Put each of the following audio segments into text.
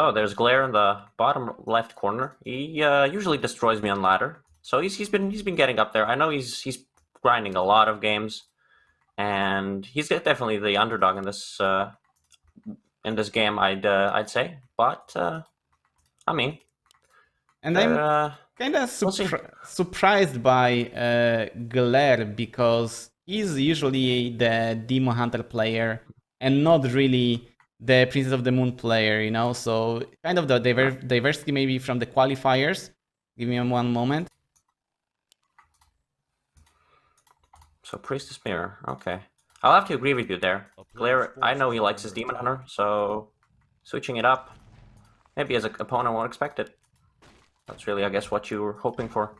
So there's Glare in the bottom left corner. He usually destroys me on ladder, so he's been getting up there. I know he's grinding a lot of games, and he's definitely the underdog in this game. I'd say, but I mean, And I'm kind of surprised by Glare because he's usually the Demon Hunter player and not really the Princess of the Moon player, you know? So kind of the diversity maybe from the qualifiers. Give me one moment. So Priestess Mirror, okay. I'll have to agree with you there. Glare, I know he likes his Demon Hunter, so switching it up, maybe as an opponent won't expect it. That's really, I guess, what you were hoping for.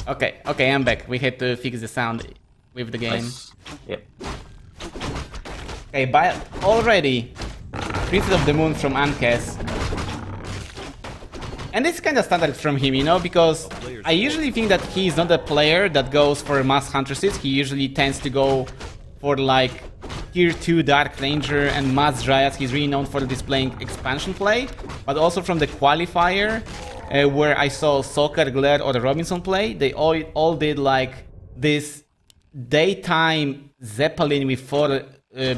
Okay, I'm back. We had to fix the sound with the game. Nice. Yep. Okay, but already, Princess of the Moon from Ankhes. And it's kind of standard from him, you know, because I usually think that he is not a player that goes for mass huntresses. He usually tends to go for like tier 2 Dark Ranger and mass Dryads. He's really known for displaying expansion play, but also from the qualifier where I saw Soccer, Glare or Robinson play, they all did like this daytime Zeppelin with 4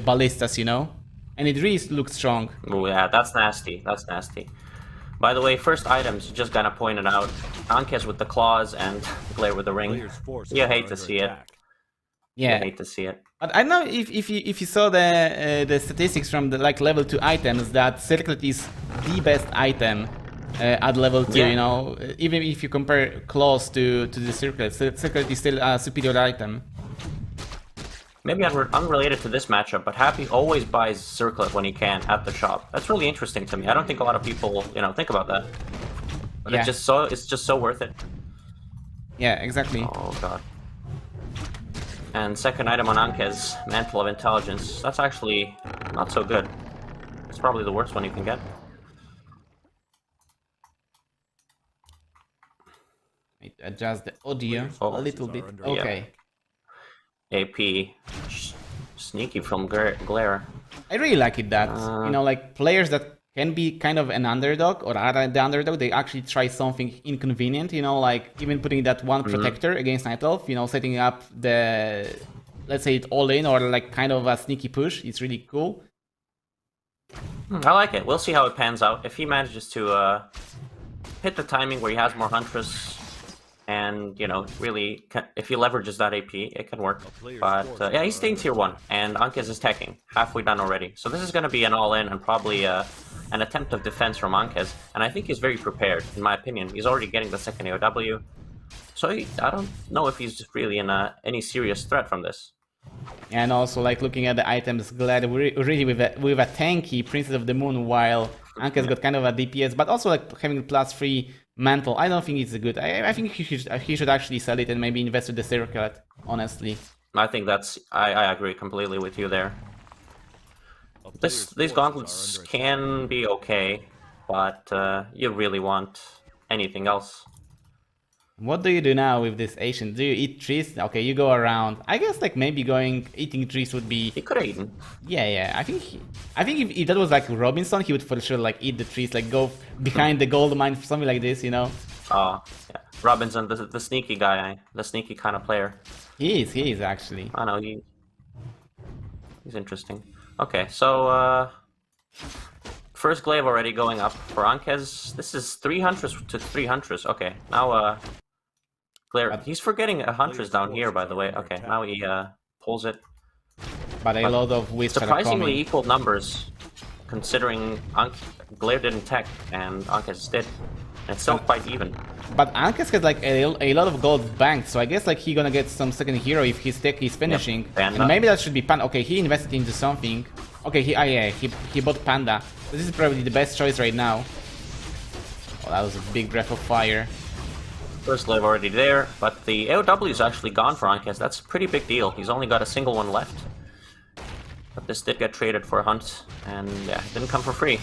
ballistas, you know? And it really looks strong. Oh yeah, that's nasty, that's nasty. By the way, first items, just gonna point it out. Ankhes with the claws and Glare with the ring. You hate to see it. Yeah. You hate to see it. But I don't know if you saw the statistics from the like level 2 items that Circlet is the best item at level 2, you know, even if you compare claws to the Circlet, Circlet is still a superior item. Maybe unrelated to this matchup, but Happy always buys Circlet when he can at the shop. That's really interesting to me. I don't think a lot of people, you know, think about that. But it's just so worth it. Yeah, exactly. Oh god. And second item on Ankhes, Mantle of Intelligence. That's actually not so good. It's probably the worst one you can get. Adjust the audio a little bit. Okay. AP. Sneaky from Glare. I really like it that, you know, like players that can be kind of an underdog or are the underdog, they actually try something inconvenient, you know, like even putting that one protector against Night Elf, you know, setting up the, let's say it all in or like kind of a sneaky push. It's really cool. I like it. We'll see how it pans out. If he manages to hit the timing where he has more Huntress, and, you know, really, if he leverages that AP, it can work. But, yeah, he's staying tier 1, and Ankhes is teching. Halfway done already. So this is going to be an all-in and probably an attempt of defense from Ankhes. And I think he's very prepared, in my opinion. He's already getting the second AOW. So I don't know if he's really in any serious threat from this. And also, like, looking at the items, Glad really with a tanky Princess of the Moon, while Ankhes got kind of a DPS, but also, like, having +3 Mantle, I don't think it's good. I think he should actually sell it and maybe invest with the Circlet, honestly. I think that's... I agree completely with you there. These gauntlets can be okay, but you really want anything else. What do you do now with this Asian? Do you eat trees? Okay, you go around. I guess like maybe eating trees would be... He could have eaten. Yeah. I think if that was like Robinson, he would for sure like eat the trees, like go behind the gold mine, something like this, you know? Oh, yeah. Robinson, the sneaky guy, the sneaky kind of player. He is actually. I know, he's interesting. Okay, so first glaive already going up for Ankhes. This is 3 Huntress to 3 Huntress. Okay, now Glare, he's forgetting a Huntress down here, by the way. Okay, now he pulls it. But a lot of Wisps surprisingly equal numbers, considering Glare didn't tech and Ankhes did. And it's still quite even. But Ankhes has like a lot of gold banked, so I guess like he's gonna get some second hero if his tech is finishing. Yep, and maybe that should be Panda. Okay, he invested into something. Okay, he bought Panda. This is probably the best choice right now. Oh, that was a big breath of fire. First glaive already there, but the AOW is actually gone for Ankhes. That's a pretty big deal. He's only got a single one left. But this did get traded for a hunt, and yeah, it didn't come for free.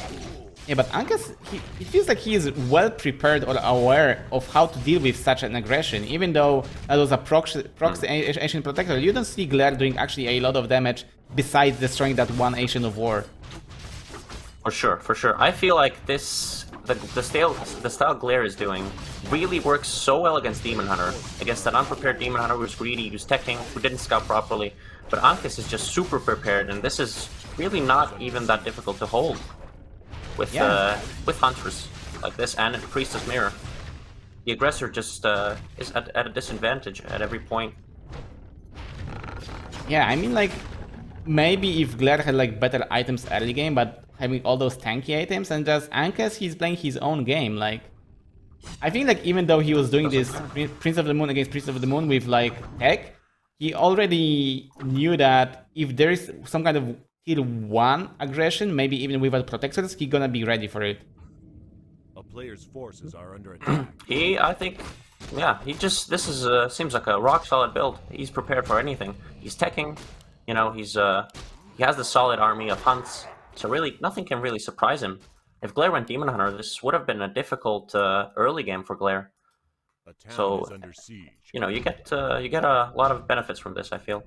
Yeah, but Ankhes, it feels like he is well prepared or aware of how to deal with such an aggression. Even though that was a proxy Ancient Protector, you don't see Glare doing actually a lot of damage besides destroying that one Ancient of War. For sure, for sure. I feel like this, the style Glare is doing really works so well against Demon Hunter. Against that unprepared Demon Hunter who was greedy, who's teching, who didn't scout properly. But Ankhes is just super prepared, and this is really not even that difficult to hold. With Hunters like this and Priestess Mirror. The aggressor just is at a disadvantage at every point. Yeah, I mean, like, maybe if Glare had like better items early game, but having all those tanky items, and just Ankhes, he's playing his own game. Like, I think like even though he was doing this Prince of the Moon against Prince of the Moon with like tech, he already knew that if there is some kind of tier 1 aggression, maybe even without protectors, he's gonna be ready for it. A player's forces are under attack. I think, yeah, this is seems like a rock solid build. He's prepared for anything. He's teching, you know, he has the solid army of hunts, so really nothing can really surprise him. If Glare went Demon Hunter, this would have been a difficult early game for Glare. So, you know, you get a lot of benefits from this, I feel.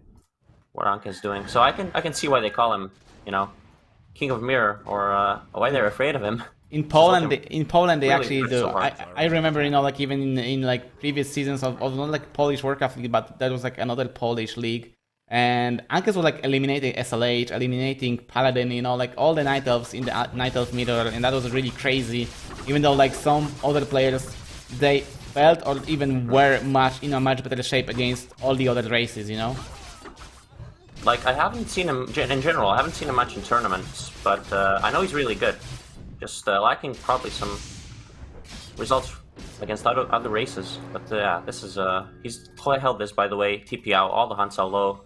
What Ankhes is doing, so I can see why they call him, you know, King of Mirror, or why they're afraid of him. In Poland, they really actually do. so I remember, you know, like even in like previous seasons of not like Polish Warcraft league, but that was like another Polish league, and Ankhes was like eliminating SLH, eliminating Paladin, you know, like all the Night Elves in the Night Elf mirror, and that was really crazy. Even though like some other players, they felt or even were in a much better shape against all the other races, you know. Like, I haven't seen him, in general, I haven't seen him much in tournaments, but I know he's really good. Just lacking probably some results against other races. But yeah, this is, he's held this, by the way, TP out, all the hunts are low.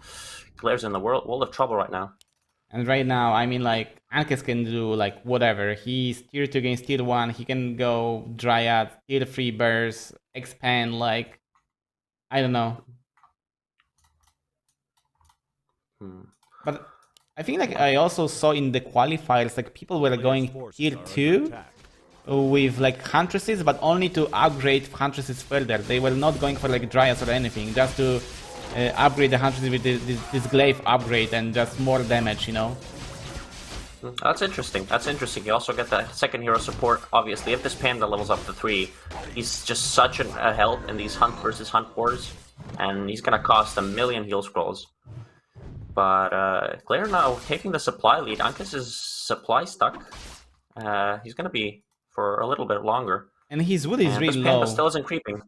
Glare's in the world of trouble right now. And right now, I mean, like, Ankhes can do, like, whatever. He's tier 2 against tier 1, he can go Dryad, tier 3 burst, expand, like, I don't know. But I think like I also saw in the qualifiers like people were going tier 2 with like Huntresses, but only to upgrade Huntresses further. They were not going for like Dryads or anything, just to upgrade the Huntresses with this Glaive upgrade and just more damage, you know. That's interesting. That's interesting. You also get that second hero support. Obviously, if this Panda levels up to 3, he's just such a help in these Hunt versus Hunt wars, and he's gonna cost 1,000,000 heal scrolls. But Glare now taking the supply lead. Ankhes is supply stuck. He's gonna be for a little bit longer. And his wood is really low. low. Still isn't creeping.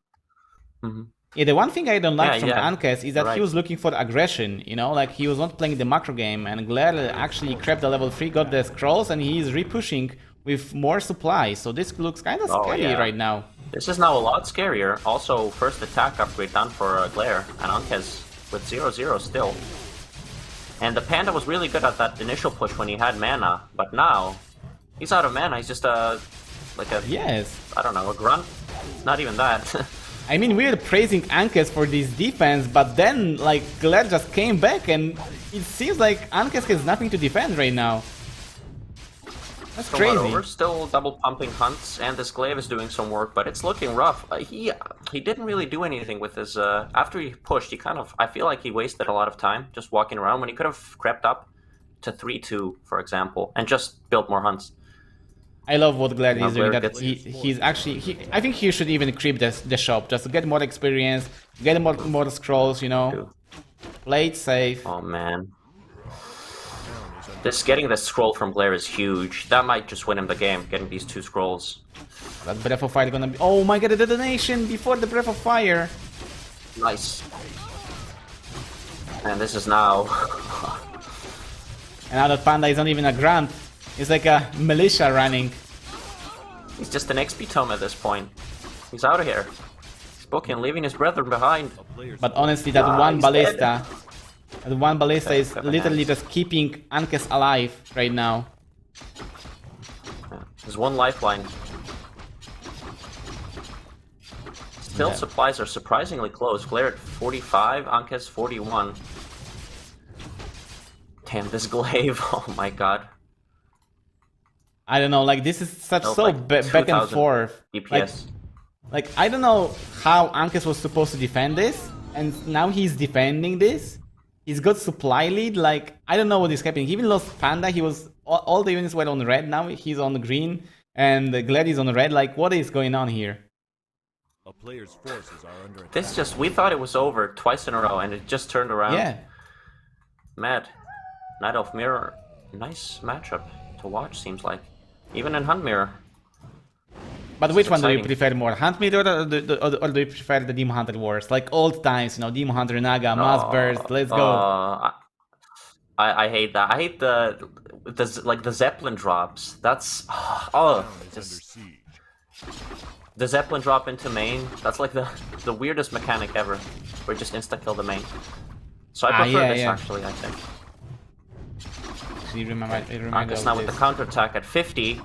Yeah, the one thing I don't like from Ankhes is that right. he was looking for aggression, you know, like he was not playing the macro game, and Glare actually crept the level 3, got the scrolls, and he is repushing with more supply. So this looks kind of scary right now. This is now a lot scarier. Also, first attack upgrade done for Glare, and Ankhes with 0-0 still. And the Panda was really good at that initial push when he had mana, but now he's out of mana. He's just like a I don't know, a grunt. Not even that. I mean, we're praising Ankhes for this defense, but then like Glare just came back, and it seems like Ankhes has nothing to defend right now. That's crazy. We're still double pumping hunts, and this Glaive is doing some work, but it's looking rough. He didn't really do anything with his. After he pushed, he kind of. I feel like he wasted a lot of time just walking around when he could have crept up to 3-2, for example, and just built more hunts. I love what Glare is doing. That he's actually. I think he should even creep the shop, just to get more experience, get more scrolls. You know, play it safe. Oh man. Getting this scroll from Glare is huge. That might just win him the game, getting these 2 scrolls. That Breath of Fire gonna be... Oh my god, the detonation before the Breath of Fire! Nice. And this is now... And now that Panda is not even a grunt. It's like a militia running. He's just an XP tome at this point. He's out of here. He's booking, leaving his brethren behind. But honestly, that one ballista... Dead. The one ballista is literally just keeping Ankhes alive right now. There's one lifeline. Still, supplies are surprisingly close. Glare at 45, Ankhes 41. Damn, this Glaive, oh my god. I don't know, like this is such Oh, so like back and 2000 forth. DPS. Like I don't know how Ankhes was supposed to defend this, and now he's defending this. He's got supply lead. Like I don't know what is happening. He even lost Panda. He was all the units were on red. Now he's on green, and Glad is on red. Like what is going on here? A player's forces are under attack. This just, we thought it was over twice in a row, and it just turned around. Yeah. Mad. Night Elf Mirror. Nice matchup to watch, seems like. Even in Hunt Mirror. But which one do you exciting. prefer more, Hunt Mirror or do you prefer the Demon Hunter Wars? Like old times, you know, Demon Hunter Naga, Mass Burst, let's go. I hate that. I hate the Zeppelin drops. That's Town is under just siege. the Zeppelin drop into main. That's like the weirdest mechanic ever. Where you just insta kill the main. So I prefer this actually. I think. So you remember Ankhes now with the counterattack at 50.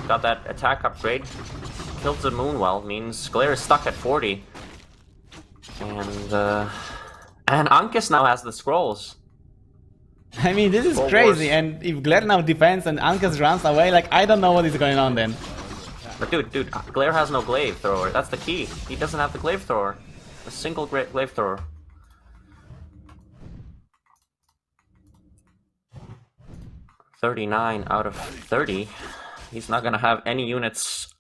Got that attack upgrade. Killed the Moonwell, means Glare is stuck at 40. And Ankhes now has the scrolls. I mean, this is Or crazy, worse. and if Glare now defends and Ankhes runs away, like, I don't know what is going on then. But dude, Glare has no glaive thrower. That's the key. He doesn't have the glaive thrower. A single glaive thrower. $39 out of 30. He's not gonna have any units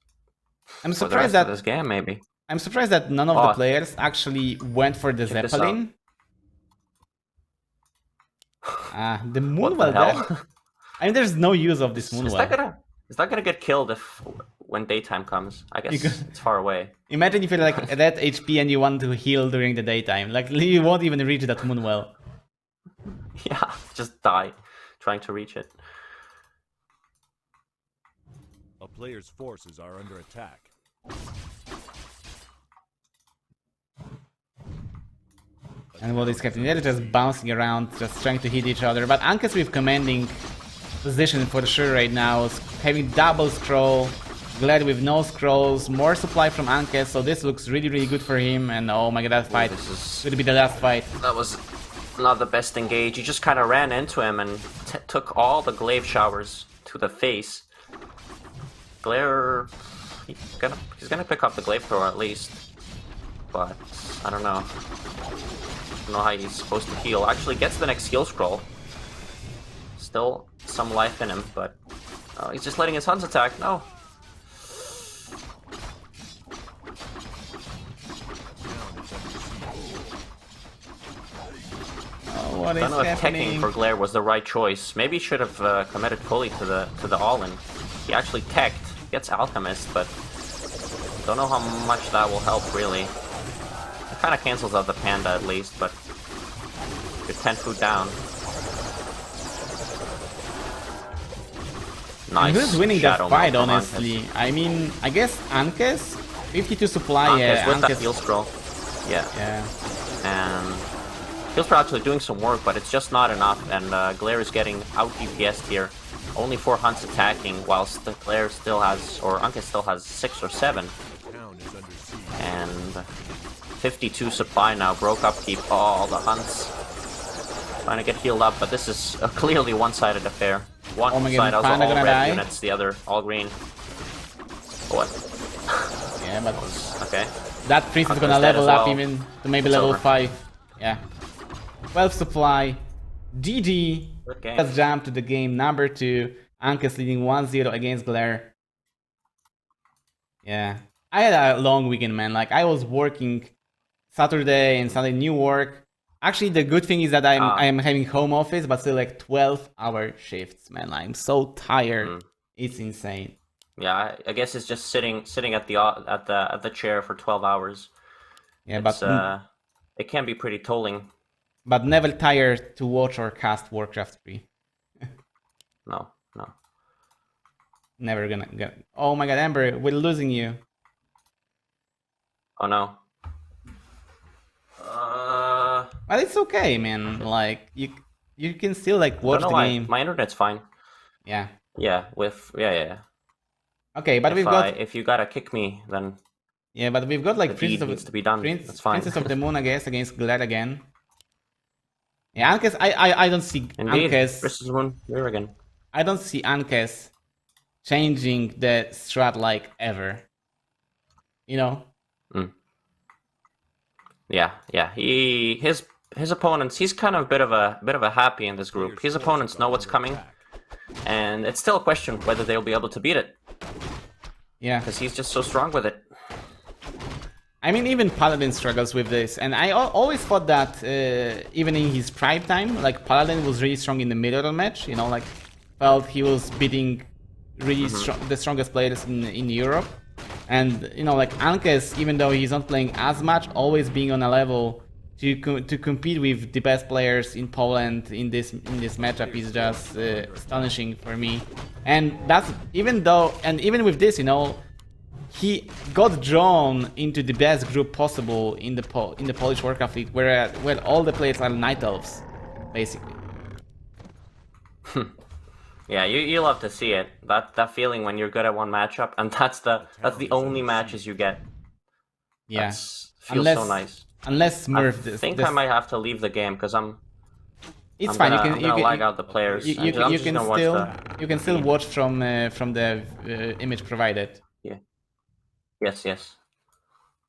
I'm for the surprised rest of that this game, maybe. I'm surprised that none of the players actually went for the Check this Zeppelin. The What Moonwell the hell? there. I mean, there's no use of this Is Moonwell. that gonna get killed when daytime comes? I guess it's far away. Imagine if you're like at HP and you want to heal during the daytime. Like, you won't even reach that Moonwell. Yeah, just die trying to reach it. A player's forces are under attack. And what is happening? They're just bouncing around, just trying to hit each other. But Ankhes with commanding position for sure right now, having double scroll. Glad with no scrolls, more supply from Ankhes, so this looks really, really good for him. And oh my god, that fight This is could be the last fight. That was not the best engage. You just kind of ran into him and took all the glaive showers to the face. Glare, he's gonna pick up the glaive thrower at least, but I don't know. I don't know how he's supposed to heal. Actually, gets the next heal scroll. Still some life in him, but he's just letting his Huns attack. No. What is I don't know if happening? teching for Glare was the right choice. Maybe he should have committed fully to the all-in. He actually teched, gets Alchemist, but don't know how much that will help really. It kind of cancels out the Panda at least, but you're 10 food down. Nice. Who's winning that Shadow fight, Melt from honestly? Ankhes. I mean, I guess Ankhes? 52 supply, Ankhes yeah, with that Ankhes. heal scroll. Yeah. Yeah. And heal's actually doing some work, but it's just not enough, and Glare is getting out DPS'd here. Only 4 Hunts attacking, whilst the Glare still has, or Ankhes still has 6 or 7. Town is under siege. And 52 supply now, broke upkeep, all the Hunts. Trying to get healed up, but this is a clearly one-sided affair. One Oh my side god, has Panda all gonna red die? units, the other all green. What? Yeah, but Okay. that priest is Hunter's gonna dead level as up well. even to maybe It's level over. 5. Yeah. 12 supply. GG. Good game. Let's jump to the game number 2. Ankhes leading 1-0 against Glare. Yeah. I had a long weekend, man. Like, I was working Saturday and Sunday, new work. Actually, the good thing is that I'm having home office, but still like 12-hour shifts, man. I'm so tired. It's insane. Yeah, I guess it's just sitting at the chair for 12 hours. Yeah, It's, it can be pretty tolling. but never tired to watch or cast Warcraft 3. No. Never gonna get. Oh my god, Amber, we're losing you. Oh no. But it's okay, man. Like you can still like I watch don't the know why. game. My internet's fine. Yeah. Yeah, yeah. Okay, but If you gotta kick me, then but we've got like the deed needs to be done. That's fine. Princess of the Moon, I guess, against Glad again. Yeah, Ankhes. I don't see Indeed. Ankhes. Versus Moon, here again. I don't see Ankhes changing the strat like ever. You know? Yeah. His opponents. He's kind of a bit of a happy in this group. His opponents know what's coming, and it's still a question whether they'll be able to beat it. Yeah. Because he's just so strong with it. I mean, even Paladin struggles with this, and I always thought that even in his prime time, like Paladin was really strong in the middle of the match. You know, like felt he was beating really the strongest players in Europe, and you know, like Ankhes, even though he's not playing as much, always being on a level to compete with the best players in Poland in this matchup is just astonishing for me. And that's even with this, you know, he got drawn into the best group possible in the Polish Warcraft League, where all the players are Night Elves, basically. Yeah, you love to see it. That feeling when you're good at one matchup, and that's the only matches you get. Yeah, feels so nice. Unless Smurf. I think I might have to leave the game because It's fine. I'm gonna lag out the players. You can still watch from the image provided. Yeah. Yes.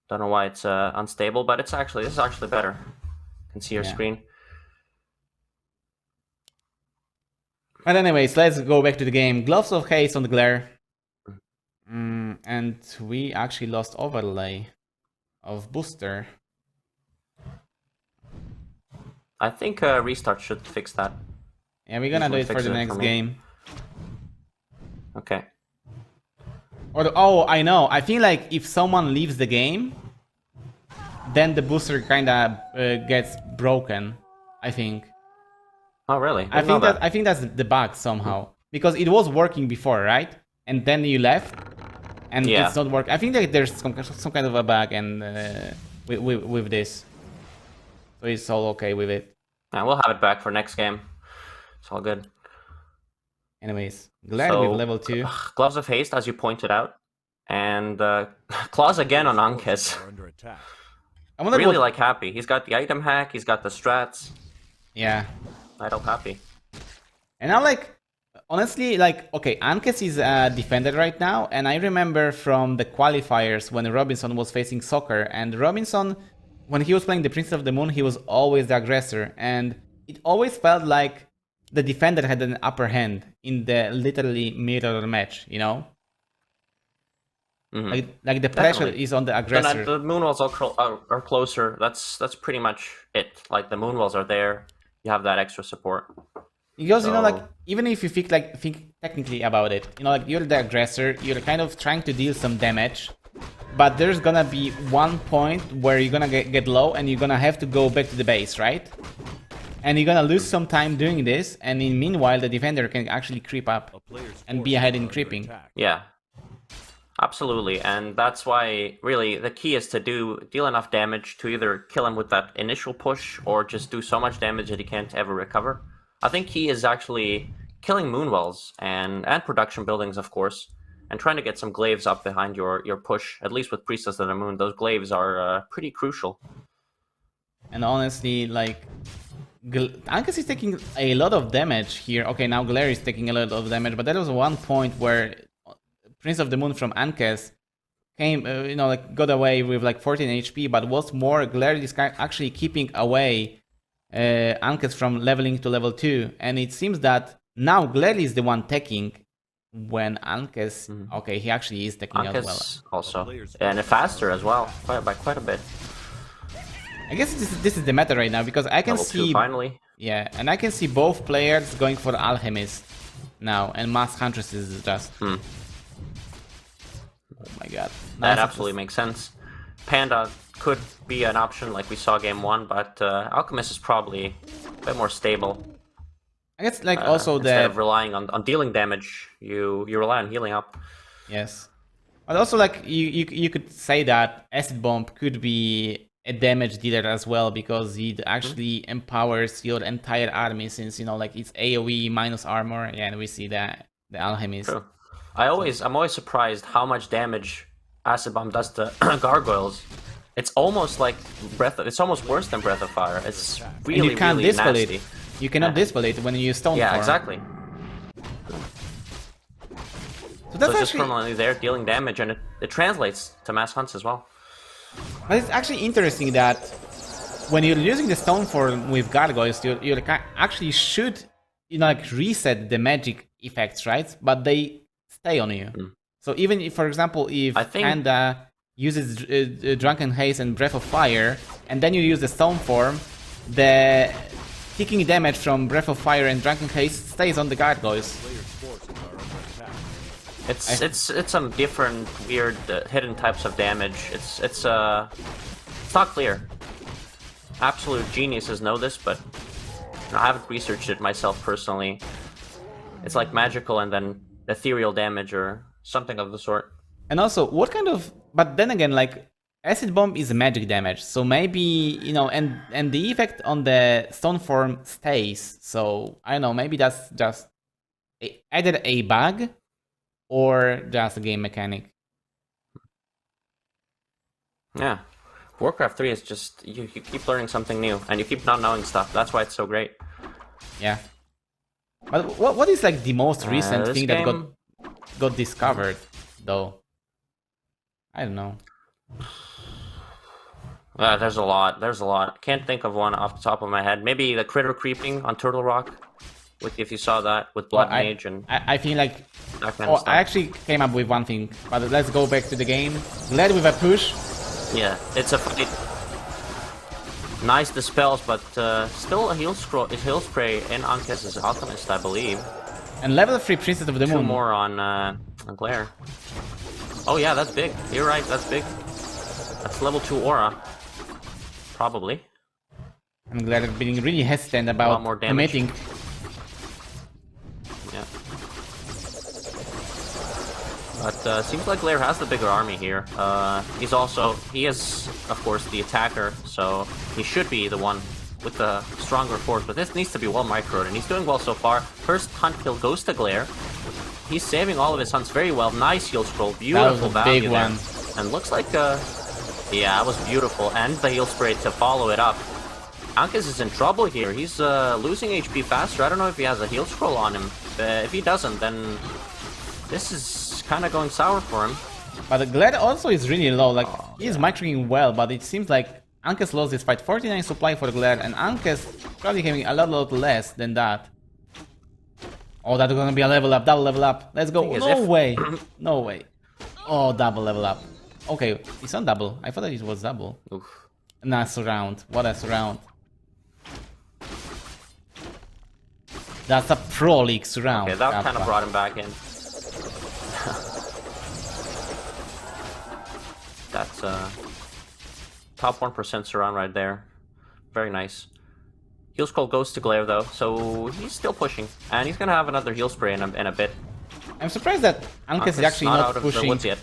Don't know why it's unstable, but this is actually better. You can see your screen. But anyways, let's go back to the game. Gloves of Haste on the Glare. And we actually lost overlay of booster. I think restart should fix that. Yeah, we're gonna do it for the next game. Okay. Oh, I know. I feel like if someone leaves the game, then the booster kinda gets broken. I think. Oh, really? I think that's the bug somehow, because it was working before, right? And then you left, and it's not working. I think that there's some kind of a bug and with this, so it's all okay with it. Yeah, we'll have it back for next game. It's all good. Anyways, glad with level 2. Gloves of Haste, as you pointed out, and Claws again on Ankhes. I'm really like happy. He's got the item hack. He's got the strats. Yeah. I don't happy. And now, like, honestly, like, okay, Ankhes is a defender right now, and I remember from the qualifiers when Robinson was facing Soccer, and Robinson, when he was playing the Prince of the Moon, he was always the aggressor, and it always felt like the defender had an upper hand in the literally middle of the match, you know? Like the pressure is on the aggressor. The moonwalls are closer. That's pretty much it. Like the moonwalls are there. You have that extra support. Because, you know, like, even if you think technically about it, you know, like, you're the aggressor, you're kind of trying to deal some damage, but there's gonna be one point where you're gonna get low and you're gonna have to go back to the base, right? And you're gonna lose some time doing this, and in meanwhile, the defender can actually creep up and be ahead in creeping. Yeah. Absolutely, and that's why, really, the key is to deal enough damage to either kill him with that initial push, or just do so much damage that he can't ever recover. I think key is actually killing moonwells, and production buildings, of course, and trying to get some glaives up behind your push, at least with Priestess of the Moon. Those glaives are pretty crucial. And honestly, like, Ankhes is taking a lot of damage here. Okay, now Glare is taking a lot of damage, but there was one point where Prince of the Moon from Ankhes came, you know, like, got away with like 14 HP, but what's more, Glare is actually keeping away Ankhes from leveling to level 2, and it seems that now Glare is the one taking when Ankhes... Okay, he actually is taking as well. Also, and faster as well, by quite a bit. I guess this is the meta right now, because I can level see... 2, finally. Yeah, and I can see both players going for Alchemist now, and Mass Huntress is just... Oh my god. That absolutely makes sense. Panda could be an option like we saw game 1, but Alchemist is probably a bit more stable. I guess, like, also instead of relying on dealing damage, you rely on healing up. Yes. But also, like, you could say that Acid Bomb could be a damage dealer as well, because it actually empowers your entire army, since, you know, like, it's AoE minus armor, and we see that the Alchemist. True. I'm always surprised how much damage Acid Bomb does to gargoyles. It's almost like it's almost worse than Breath of Fire. It's really, and you can't really dispel nasty. it. You cannot dispel it when you stone Yeah, form. exactly. So that's it's just actually, permanently there, dealing damage, and it translates to mass hunts as well. but it's actually interesting that when you're using the stone form with gargoyles, you actually should, you know, like reset the magic effects, right? But they stay on you. So even if, for example, if I think- Panda uses Drunken Haze and Breath of Fire, and then you use the stone form, the kicking damage from Breath of Fire and Drunken Haze stays on the gargoyles. Players' forces are under attack. It's some different weird hidden types of damage. It's not clear. Absolute geniuses know this, but I haven't researched it myself personally. It's like magical and then ethereal damage or something of the sort. And also, what kind of... But then again, like, Acid Bomb is magic damage, so maybe, you know, and the effect on the stone form stays, so, I don't know, maybe that's just either a bug or just a game mechanic. Yeah. Warcraft 3 is just, you keep learning something new, and you keep not knowing stuff. That's why it's so great. Yeah. But what is, like, the most recent this thing that game- got discovered, though? I don't know. There's a lot. Can't think of one off the top of my head. Maybe the critter creeping on Turtle Rock, if you saw that, with Blood Well, Mage and I feel like... that kind Oh, of stuff. I actually came up with one thing, but let's go back to the game. Led with a push. Yeah, it's a fight. Nice dispels, but still a heal spray in Ankhes' Alchemist, I believe. And level 3 Princess of the Two Moon. more on Glare. Oh yeah, that's big. You're right, that's big. That's level 2 Aura. Probably. I'm glad I've been really hesitant lot about more damage. committing. Yeah. But seems like Glare has the bigger army here. He is, of course, the attacker, so he should be the one with the stronger force, but this needs to be well microed, and he's doing well so far. First hunt kill goes to Glare. He's saving all of his hunts very well. Nice heal scroll, beautiful That was a value big there. one. And looks like, yeah, that was beautiful, and the heal spray to follow it up. Ankhes is in trouble here. He's losing HP faster. I don't know if he has a heal scroll on him. If he doesn't, then this is kind of going sour for him. But the Glad also is really low. Like, he's microing well, but it seems like Ankhes lost this fight. 49 supply for Glad, and Ankhes probably having a lot less than that. Oh, that's gonna be a level up, double level up. Let's go. Thing is, No if- way. No way. Oh, double level up. Okay, it's on double. I thought that it was double. Oof. Nice surround. What a surround. That's a Pro League surround. Okay, that kind of Kappa. brought him back in. That's top 1% surround right there. Very nice. Heal scroll goes to Glare though, so he's still pushing, and he's gonna have another heal spray in a bit. I'm surprised that Ankhes is actually not not out of the pushing. woods yet.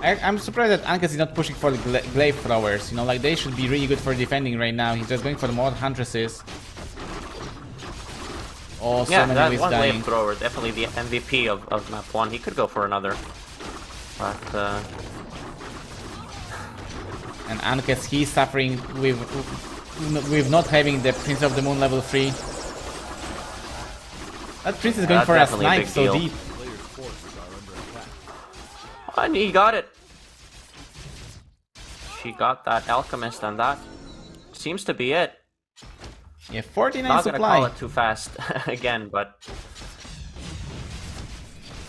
I'm surprised that Ankhes is not pushing for the glaive throwers. You know, like, they should be really good for defending right now. He's just going for the more huntresses. Oh, so Yeah, many that ways one dying. wave thrower, definitely the MVP of map 1. He could go for another, but And Ankhes, he's suffering with not having the Prince of the Moon level 3. That Prince is going That's for a definitely a snipe big so deal. deep. Players' forces are under attack. and he got it. She got that alchemist, and that seems to be it. Yeah, 49 Not gonna call supply. it too fast again, but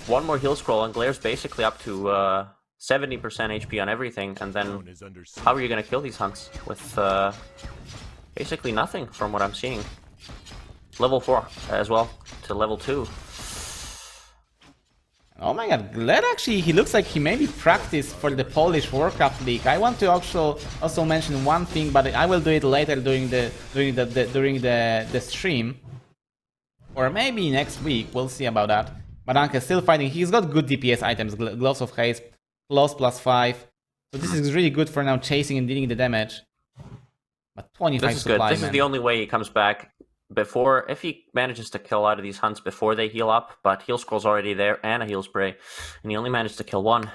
one more heal scroll and Glare's basically up to 70% HP on everything, and then Town is under siege. how are you gonna kill these hunts with basically nothing from what I'm seeing? Level 4 as well to level 2. Oh my god, Glad actually, he looks like he maybe practiced for the Polish Warcraft League. I want to also mention one thing, but I will do it later during the stream. Or maybe next week, we'll see about that. But Ankhes still fighting, he's got good DPS items, Gloves of Haste, Claws +5. So this is really good for now chasing and dealing the damage. But 25 This is good. supply, This is man. the only way he comes back before, if he manages to kill out of these hunts before they heal up, but heal scroll's already there and a heal spray, and he only managed to kill one.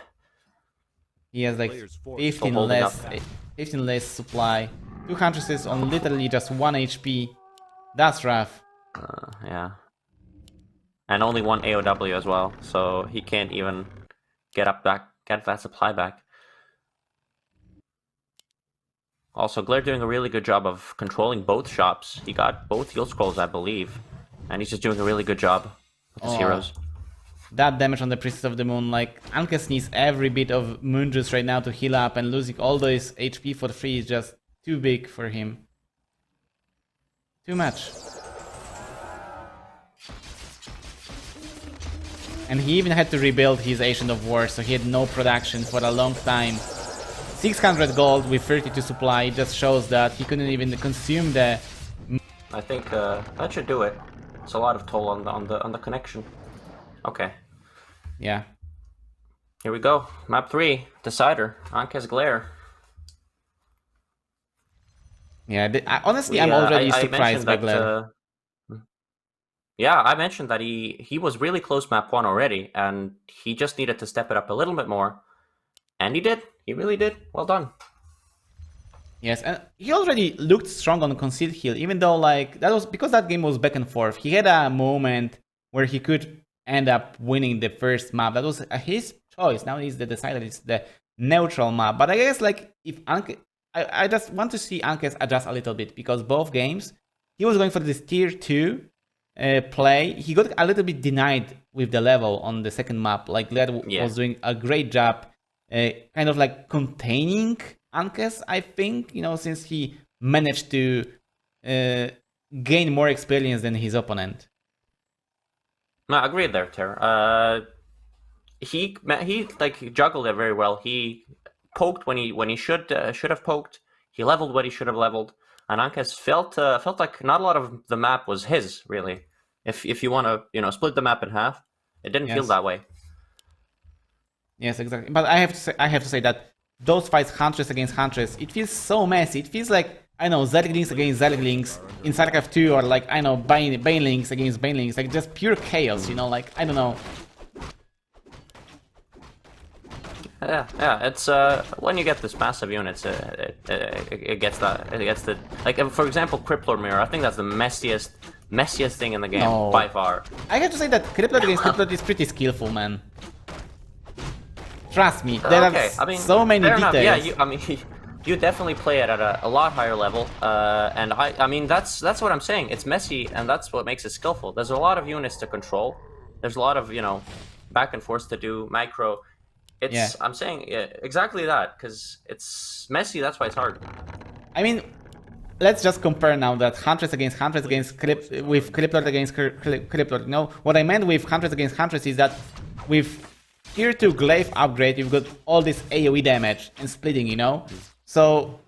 He has like Players' force 15 holding less, up. 15 less supply. 200 on literally just 1 HP. That's rough. Yeah. And only one AOW as well, so he can't even get that supply back. Also, Glare doing a really good job of controlling both shops. He got both heal scrolls, I believe, and he's just doing a really good job with his heroes. That damage on the Priestess of the Moon, like, Ankhes needs every bit of moon juice right now to heal up, and losing all those HP for free is just too big for him. Too much. And he even had to rebuild his Ancient of War, so he had no production for a long time. 600 gold with 32 supply just shows that he couldn't even consume the... I think that should do it. It's a lot of toll on the connection. Okay. Yeah. Here we go. Map 3, Decider, Ankhes Glare. Yeah, honestly, I'm already surprised by Glare. Yeah, I mentioned that he was really close map 1 already, and he just needed to step it up a little bit more. And he did. He really did. Well done. Yes, and he already looked strong on Concealed Heal, even though, like, that was because that game was back and forth. He had a moment where he could end up winning the first map. That was his choice. Now he's the Decider, it's the neutral map. But I guess, like, if Ankhes... I just want to see Ankhes adjust a little bit, because both games, he was going for this tier 2 play. He got a little bit denied with the level on the second map. Like, Glare was doing a great job kind of like containing Ankhes, I think, you know, since he managed to gain more experience than his opponent. No, I agree there, Ter. He like juggled it very well. He poked when he should have poked. He leveled what he should have leveled, and Ankhes felt like not a lot of the map was his, really. If you want to split the map in half, it didn't feel that way. Yes, exactly. But I have to say that those fights, Huntress against Huntress, it feels so messy. It feels like, I know, Zerglings against Zerglings in StarCraft 2, or like, I know, Banelings against Banelings, like just pure chaos, you know, like, I don't know. Yeah, it's when you get this massive units, it gets the like, for example, Crippler Mirror. I think that's the messiest thing in the game by far. I have to say that Crippler against Crippler is pretty skillful, man. Trust me, there are so many details. Yeah, you definitely play it at a lot higher level, and I mean that's what I'm saying. It's messy, and that's what makes it skillful. There's a lot of units to control. There's a lot of back and forth to do macro. I'm saying exactly that, because it's messy. That's why it's hard. I mean, let's just compare now that Huntress against with Crippler against Crippler. No, what I meant with Huntress against Huntress is that with Tier 2 Glaive upgrade, you've got all this AoE damage and splitting, So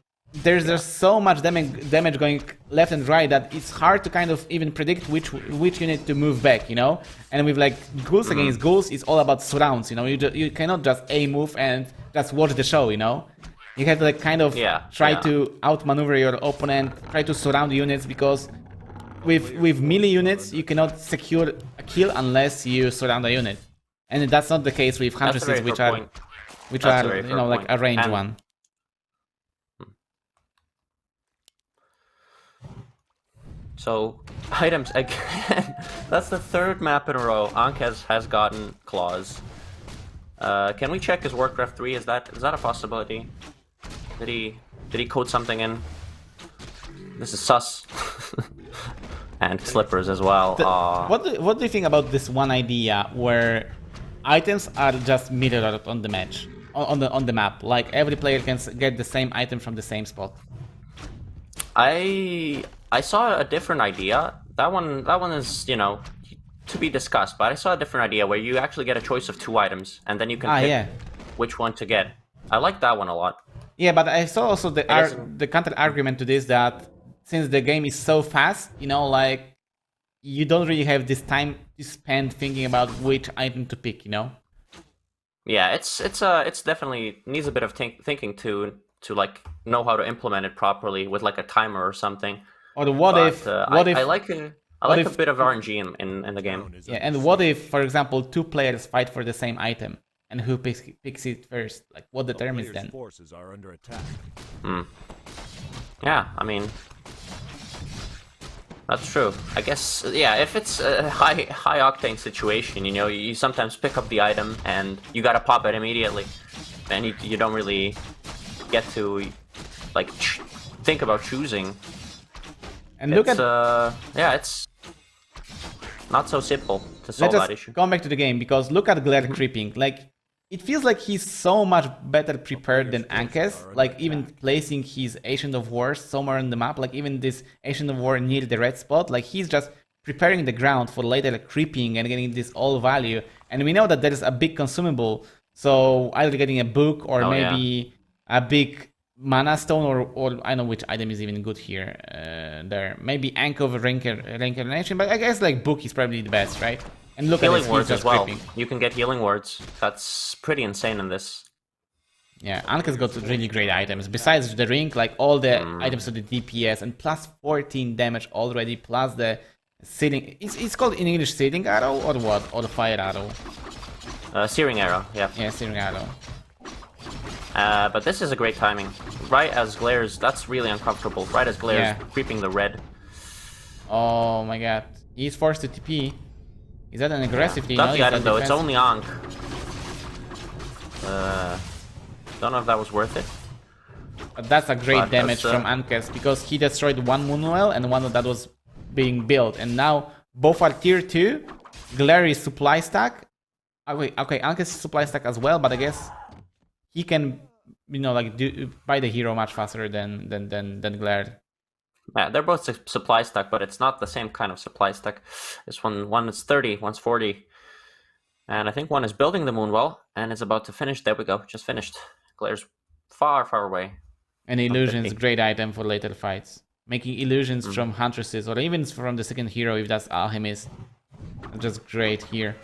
there's just so much damage going left and right that it's hard to kind of even predict which unit to move back, And with like ghouls against ghouls, it's all about surrounds, You cannot just A move and just watch the show, You have to like kind of try to outmaneuver your opponent, try to surround units, because with melee units you cannot secure a kill unless you surround a unit. And that's not the case with Huntresses, which are like a range one. So, items again. That's the third map in a row Ankhes has gotten claws. Can we check his Warcraft 3? Is that a possibility? Did he code something in? This is sus. And slippers as well. What do you think about this one idea where items are just mirrored on the match, on the map? Like every player can get the same item from the same spot. I saw a different idea. That one is to be discussed. But I saw a different idea where you actually get a choice of 2 items, and then you can pick which one to get. I like that one a lot. Yeah, but I saw also the counter argument to this, that since the game is so fast, like you don't really have this time to spend thinking about which item to pick, Yeah, it's definitely needs a bit of thinking to like know how to implement it properly with like a timer or something. Or I like a bit of RNG in the game. Yeah, and what if, for example, 2 players fight for the same item, and who picks it first? Like, what determines then? Forces are under attack. Yeah, I mean, That's true. I guess, yeah, if it's a high octane situation, you know, you sometimes pick up the item and you gotta pop it immediately. And you don't really get to, like, think about choosing. And look It's, at... yeah, it's not so simple to solve Let's that issue. come back to the game, because look at Glare creeping. Like, it feels like he's so much better prepared than Ankhes, like even placing his Ancient of War somewhere on the map, like even this Ancient of War near the red spot, like he's just preparing the ground for later creeping and getting this all value. And we know that there is a big consumable, so either getting a book or maybe a big mana stone, or I don't know which item is even good here. There, maybe Ankh of Reincarnation, but I guess like book is probably the best, right? And look healing at this, words just as well. creeping. You can get healing words. That's pretty insane in this. Yeah, Ankhes got really great items. Besides the ring, like all the items to the DPS, and plus 14 damage already, plus the sealing. It's called in English sealing arrow or what? Or the fire arrow? Searing arrow, yeah. Yeah, searing arrow. But this is a great timing. Right as Glare's, that's really uncomfortable. Right as Glare's creeping the red. Oh my god. He's forced to TP. Is that an aggressive team? Got the item though, it's only Ankh. Don't know if that was worth it. But that's a great damage from Ankhes, because he destroyed one Moonwell and one that was being built. And now both are tier 2. Glare is supply stack. Okay, Ankhes is supply stack as well, but I guess he can, you know, like buy the hero much faster than Glare. Yeah, they're both supply stack, but it's not the same kind of supply stack. This one is 30, one's 40. And I think one is building the Moonwell and is about to finish. There we go, just finished. Glare's far, far away. And illusions, great item for later fights. Making illusions from Huntresses, or even from the second hero if that's Alchemist. Just great here.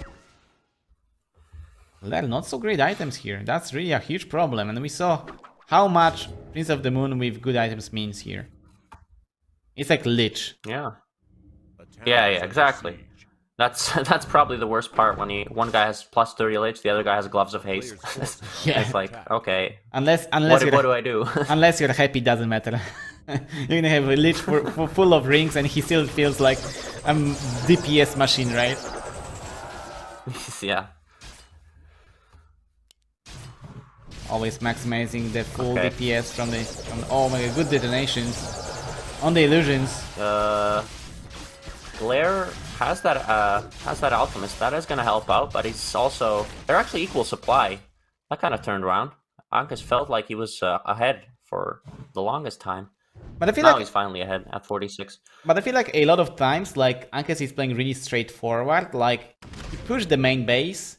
Glare, not so great items here. That's really a huge problem. And we saw how much Prince of the Moon with good items means here. It's like Lich. Yeah. Yeah, exactly. That's probably the worst part, when one guy has plus 30 Lich, the other guy has Gloves of Haste. Yeah. It's like, okay, unless what do I do? Unless you're happy, doesn't matter. You're gonna have a Lich full of rings and he still feels like a DPS machine, right? Yeah. Always maximizing the full DPS from the oh my god, good detonations on the illusions. Glare has that Alchemist. That is gonna help out, but he's also, they're actually equal supply. That kind of turned around. Ankhes felt like he was ahead for the longest time. But I feel now like he's finally ahead at 46. But I feel like a lot of times, like Ankhes is playing really straightforward. Like he pushed the main base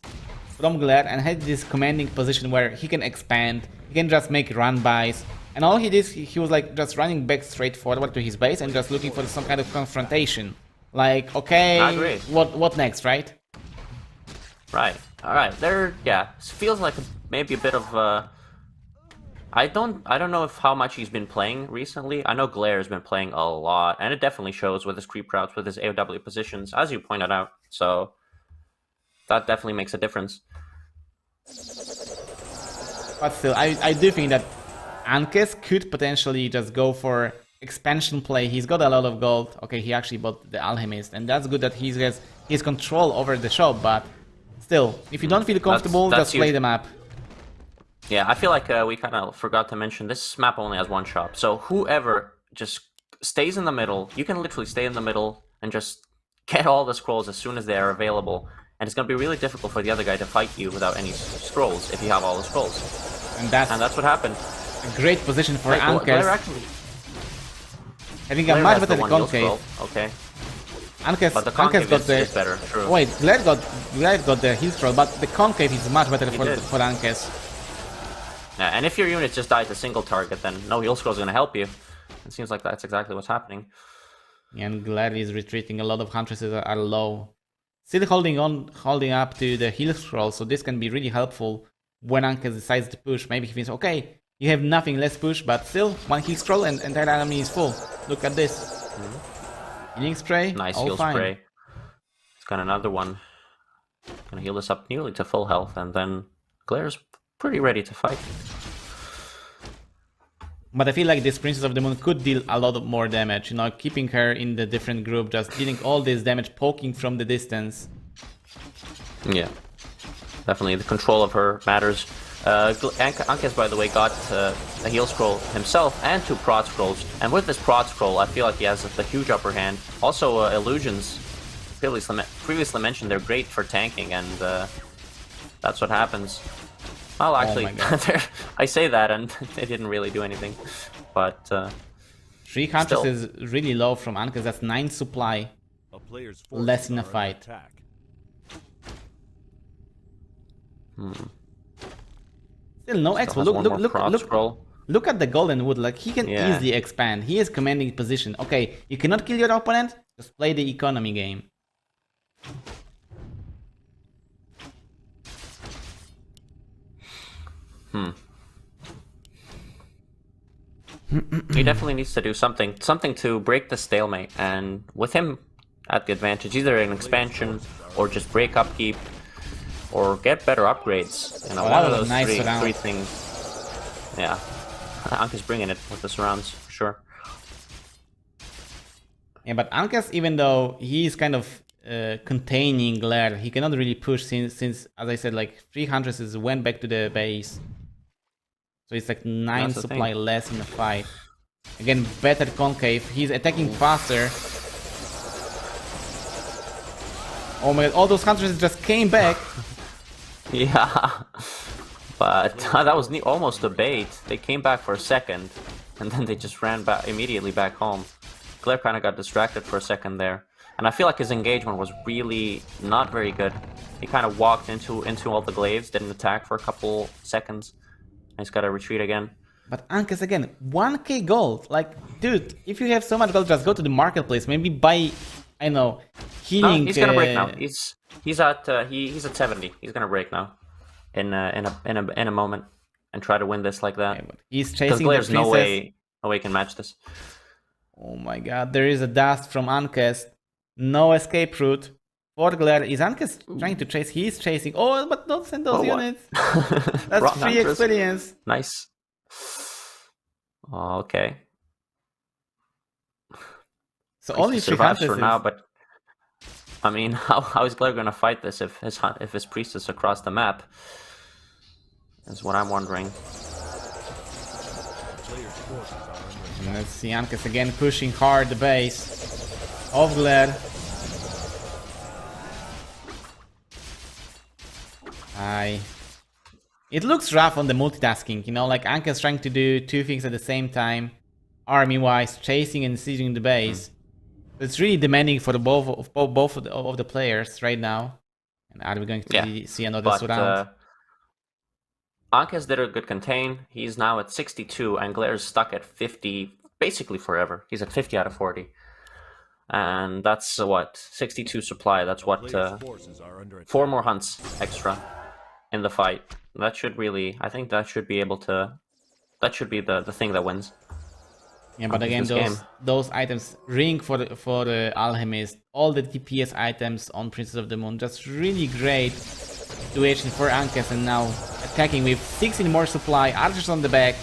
from Glare and had this commanding position where he can expand, he can just make run-bys, and all he did, he was like just running back straight forward to his base and just looking for some kind of confrontation. Like, okay, what next, right? Right. All right. There, yeah. Feels like maybe a bit of. I don't know if how much he's been playing recently. I know Glare has been playing a lot, and it definitely shows with his creep routes, with his AOW positions, as you pointed out. So that definitely makes a difference. But still, I do think that Ankhes could potentially just go for expansion play. He's got a lot of gold. Okay, he actually bought the Alchemist, and that's good that he has his control over the shop, but still, if you don't feel comfortable, just play the map. Yeah, I feel like we kind of forgot to mention this map only has one shop, so whoever just stays in the middle, you can literally stay in the middle and just get all the scrolls as soon as they are available, and it's going to be really difficult for the other guy to fight you without any scrolls if you have all the scrolls. And that's what happened. A great position for Ankhes. Having a Glare much better concave. Okay. Ankhes but the concave got the better. True. Wait, Glare got the heal scroll, but the concave is much better for Ankhes. Yeah, and if your unit just dies a single target, then no heal scroll is going to help you. It seems like that's exactly what's happening. And Glare is retreating. A lot of Huntresses are low. Still holding up to the heal scroll, so this can be really helpful when Ankhes decides to push. Maybe he thinks, okay, you have nothing, let's push, but still, one heal scroll and entire enemy is full. Look at this. Healing spray, nice all heal fine. spray. It's got another one. Gonna heal this up nearly to full health, and then Glare's pretty ready to fight. But I feel like this Princess of the Moon could deal a lot more damage, you know, keeping her in the different group, just dealing all this damage, poking from the distance. Yeah, definitely the control of her matters. Ankhes, by the way, got a heal scroll himself and 2 prod scrolls, and with this prod scroll, I feel like he has the huge upper hand. Also, illusions, previously mentioned, they're great for tanking, and that's what happens. Well, actually, I say that, and they didn't really do anything, but 300 still. is really low from Ankhes. That's 9 supply. A player's Less in a forces are under fight. attack. Still no expo. Still has one more prod scroll. Look at the golden wood. Like, he can Yeah. easily expand. He is commanding position. Okay, you cannot kill your opponent. Just play the economy game. He definitely needs to do something to break the stalemate, and with him at the advantage, either an expansion or just break upkeep or get better upgrades. You know, one of those nice three things. Yeah, Ankhes bringing it with the surrounds for sure. Yeah, but Ankhes, even though he's kind of containing Glare, he cannot really push since as I said, like 300 is went back to the base. So it's like 9 supply less in the fight. Again, better concave. He's attacking faster. Oh my god, all those hunters just came back. Yeah, but that was almost a bait. They came back for a second, and then they just ran back immediately back home. Glare kind of got distracted for a second there, and I feel like his engagement was really not very good. He kind of walked into all the glaives, didn't attack for a couple seconds. He's got to retreat again. But Ankhes again, 1k gold. Like, dude, if you have so much gold, just go to the marketplace. Maybe buy, I know, healing. No, he's gonna break now. He's at 70. He's gonna break now, in a moment, and try to win this like that. Yeah, he's chasing Glare's the princess. no way can match this. Oh my god, there is a dust from Ankhes. No escape route. For Glare, is Ankhes trying to chase? He's chasing. Oh, but don't send those units. That's Wrong free answers. experience. Nice. Okay. So only survives 300 for now, but I mean, how is Glare gonna fight this if his priest is across the map? Is what I'm wondering. And let's see Ankhes again pushing hard the base of Glare. It looks rough on the multitasking, you know, like Ankhes trying to do 2 things at the same time, army-wise, chasing and sieging the base. It's really demanding for both of the players right now. And are we going to see another surround? Ankhes did a good contain. He's now at 62, and Glare's stuck at 50 basically forever. He's at 50 out of 40. And that's what, 62 supply. That's what, 4 more hunts extra in the fight. That should really, I think that should be able to, that should be the thing that wins. Yeah, but again, those items, ring for the alchemist, all the DPS items on Princess of the Moon, just really great situation for Ankhes, and now attacking with 16 more supply, archers on the back,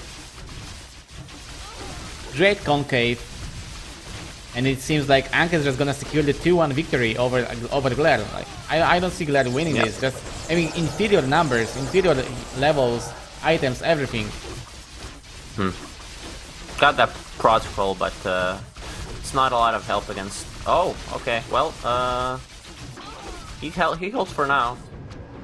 great concave, and it seems like Ankhes is just gonna secure the 2-1 victory over Glare. Like, I don't see Glare winning this. Just having inferior numbers, inferior levels, items, everything. Got that prod scroll, but it's not a lot of help against. Oh, okay. Well, he holds for now.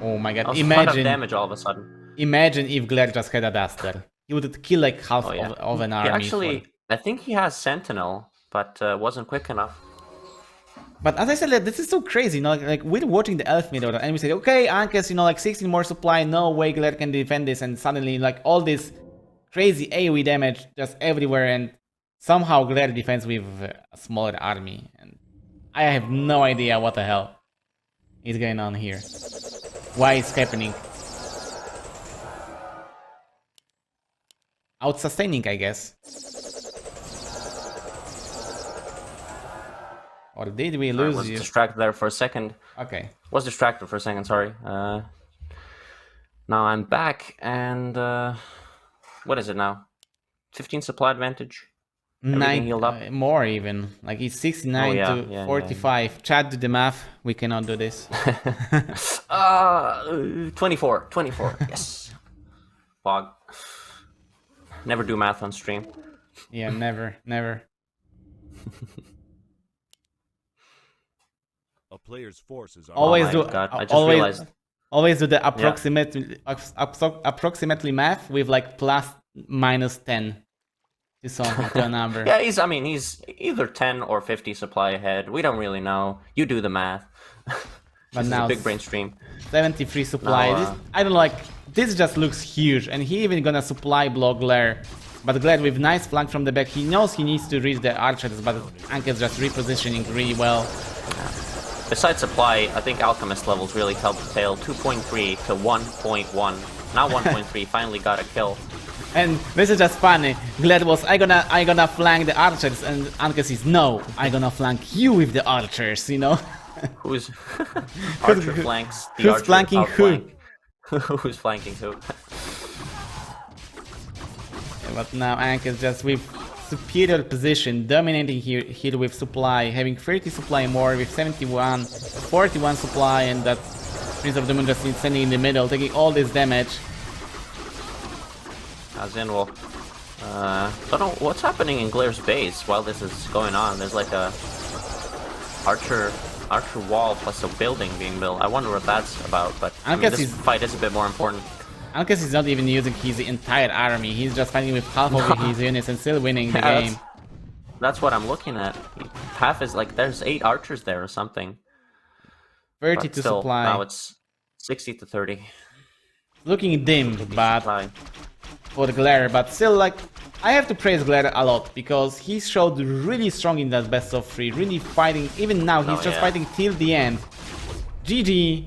Oh my god! Imagine a lot of damage all of a sudden. Imagine if Glare just had a duster. He would kill like half of an army. Actually, I think he has Sentinel, but wasn't quick enough. But as I said, like, this is so crazy, you know, like we're watching the elf mid order and we say, okay, Ankhes, you know, like 16 more supply, no way Glare can defend this, and suddenly like all this crazy AoE damage just everywhere, and somehow Glare defends with a smaller army, and I have no idea what the hell is going on here. Why it's happening? Out-sustaining, I guess. Or did we lose was you? Distracted there for a second. Okay. Was distracted for a second, sorry. Now I'm back, and what is it now? 15 supply advantage. Everything healed up. More even. Like it's 69 to 45. Chad, do the math. We cannot do this. 24. Yes. Fog. Never do math on stream. Yeah, never. A player's forces are Always Oh my do. God, I just realized. Always do the approximately math with like plus minus 10 to some to a number. Yeah, he's either 10 or 50 supply ahead. We don't really know. You do the math. But This now is a big brain stream. 73 supply. Now, I don't like. This just looks huge, and he even gonna supply block Glare. But Glare with nice flank from the back. He knows he needs to reach the archers, but Ankhes just repositioning really well. Besides supply, I think Alchemist levels really helped the tail. 2.3 to 1.1. Now 1.3 finally got a kill. And this is just funny. Glad was I gonna flank the archers, and Ankhes is no, I gonna flank you with the archers, you know? Who's Archer flanks the who's Archer flanking who? outflank. Who's flanking who? But now Ankhes just with superior position, dominating here with supply, having 30 supply more with 71, 41 supply, and that Prince of the Moon just standing in the middle, taking all this damage. As in, well, don't know what's happening in Glare's base while this is going on. There's like a archer wall plus a building being built. I wonder what that's about, but I mean, this fight is a bit more important. Ankhes is not even using his entire army. He's just fighting with half of his units and still winning the game. That's what I'm looking at. Half is like there's 8 archers there or something. 30 to still, supply. Now it's 60 to 30. Looking dim, but for the Glare, but still, like, I have to praise Glare a lot because he showed really strong in that best of 3, really fighting. Even now, he's just fighting till the end. GG,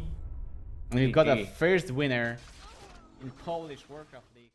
and we've got a first winner in Polish Warcraft League.